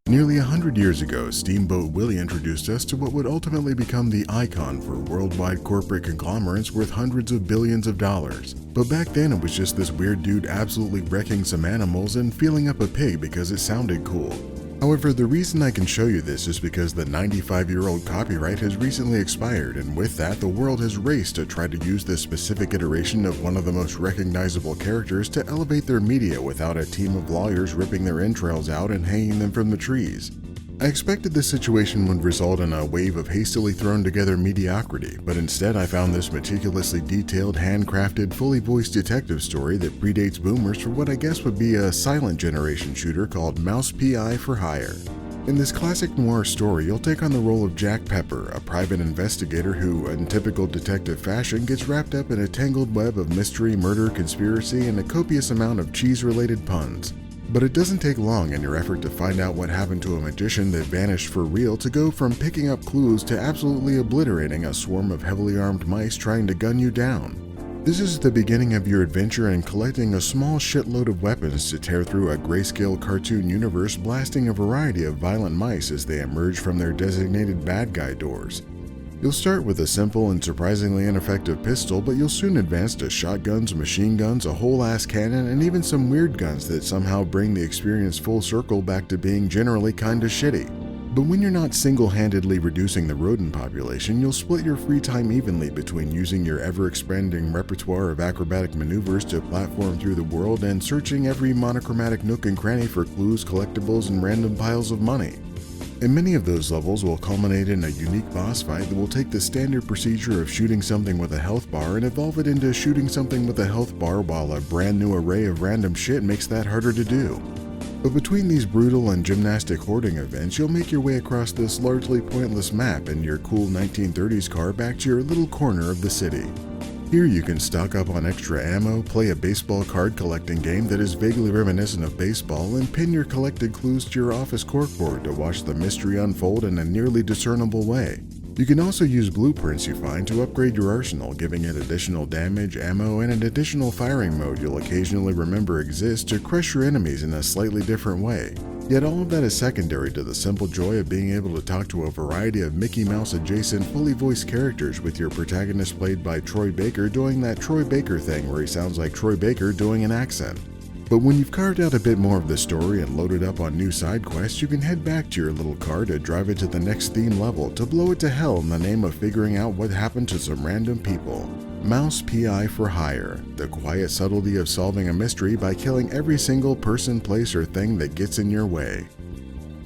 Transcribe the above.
Nearly 100 years ago, Steamboat Willie introduced us to what would ultimately become the icon for worldwide corporate conglomerates worth hundreds of billions of dollars. But back then it was just this weird dude absolutely wrecking some animals and feeling up a pig because it sounded cool. However, the reason I can show you this is because the 95-year-old copyright has recently expired, and with that, the world has raced to try to use this specific iteration of one of the most recognizable characters to elevate their media without a team of lawyers ripping their entrails out and hanging them from the trees. I expected this situation would result in a wave of hastily thrown together mediocrity, but instead I found this meticulously detailed, handcrafted, fully voiced detective story that predates boomers for what I guess would be a silent generation shooter called Mouse P.I. for Hire. In this classic noir story, you'll take on the role of Jack Pepper, a private investigator who, in typical detective fashion, gets wrapped up in a tangled web of mystery, murder, conspiracy, and a copious amount of cheese-related puns. But it doesn't take long in your effort to find out what happened to a magician that vanished for real to go from picking up clues to absolutely obliterating a swarm of heavily armed mice trying to gun you down. This is the beginning of your adventure in collecting a small shitload of weapons to tear through a grayscale cartoon universe, blasting a variety of violent mice as they emerge from their designated bad guy doors. You'll start with a simple and surprisingly ineffective pistol, but you'll soon advance to shotguns, machine guns, a whole-ass cannon, and even some weird guns that somehow bring the experience full circle back to being generally kinda shitty. But when you're not single-handedly reducing the rodent population, you'll split your free time evenly between using your ever-expanding repertoire of acrobatic maneuvers to platform through the world and searching every monochromatic nook and cranny for clues, collectibles, and random piles of money. And many of those levels will culminate in a unique boss fight that will take the standard procedure of shooting something with a health bar and evolve it into shooting something with a health bar, while a brand new array of random shit makes that harder to do. But between these brutal and gymnastic hoarding events, you'll make your way across this largely pointless map in your cool 1930s car back to your little corner of the city. Here you can stock up on extra ammo, play a baseball card collecting game that is vaguely reminiscent of baseball, and pin your collected clues to your office corkboard to watch the mystery unfold in a nearly discernible way. You can also use blueprints you find to upgrade your arsenal, giving it additional damage, ammo, and an additional firing mode you'll occasionally remember exists to crush your enemies in a slightly different way. Yet all of that is secondary to the simple joy of being able to talk to a variety of Mickey Mouse adjacent fully voiced characters, with your protagonist played by Troy Baker doing that Troy Baker thing where he sounds like Troy Baker doing an accent. But when you've carved out a bit more of the story and loaded up on new side quests, you can head back to your little car to drive it to the next theme level to blow it to hell in the name of figuring out what happened to some random people. Mouse P.I. for Hire, the quiet subtlety of solving a mystery by killing every single person, place, or thing that gets in your way.